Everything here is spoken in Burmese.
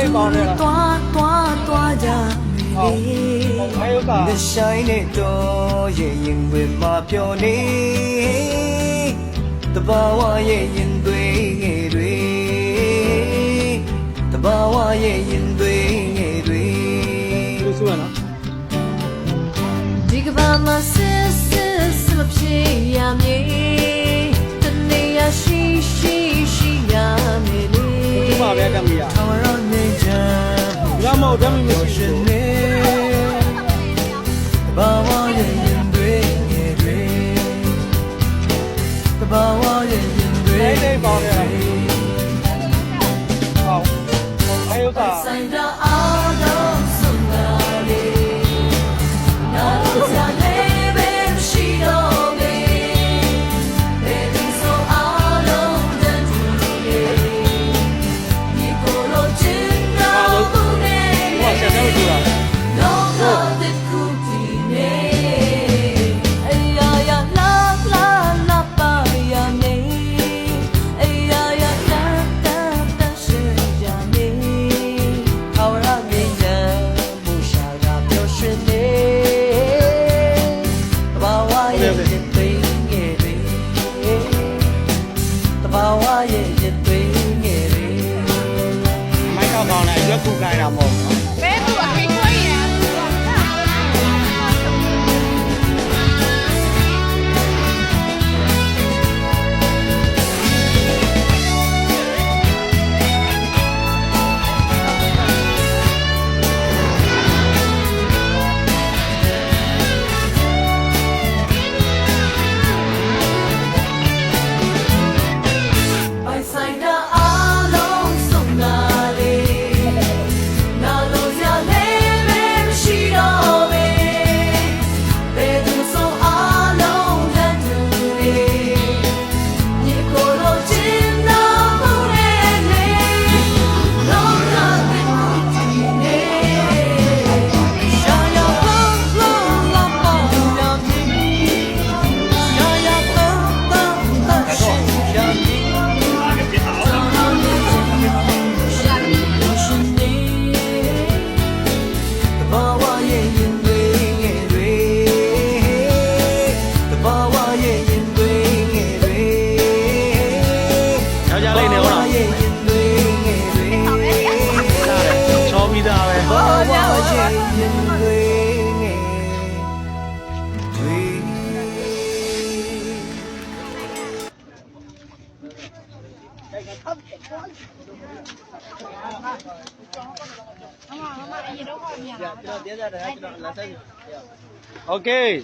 ကြမေငါဆိုင်နဲ့တော့ရဲ့ရင်ခွင်မှာပြောနေတဘာဝရဲ့ရင်သွေးငယ်တွေတဘာဝရဲ့ရင်သွေးငယ်တွေလို့ဆိုရနော်ဒီကဘာမှာစစ်မဖြစ်ရမည်တနေ့ရရှိရမည်လေဒီမှာပဲတမ်းမရထောင်ရောနေချမ်းရမောတမ်းမရှိနေဘာဝရဲ့ရင်တွေငယ်တွေတဘာဝရဲ့ရင်တွေနေပေါင်းရတယ်ဟောအဲဥစ္စာဆိုင်တာအားလုံးစုံလာလေနာလို့စနေပဲရှိတော့မေဘယ်သူဆိုအားလုံးတန်တူလေဒီကိုလိုချင်တော့ဘူးနေဟောဆက်နေကြလားလုံးလုံးတဲ့ခုဒီနေအေးယာယာလာပါယာနေအေးယာယာတန်ရှင်းကြနေခေါ်ရမြင်ရမူရှာကပြောရှင်နေတဘာဝရဲ့ရင်သွေးငယ်တွေတဘာဝရဲ့ရင်သွေးငယ်တွေမိုက်ကောက်ကောင်းတယ်ရွက်ခုခိုင်းတာမဟုတ်ဘူးဘယ်သူအခေခွေးရOkay.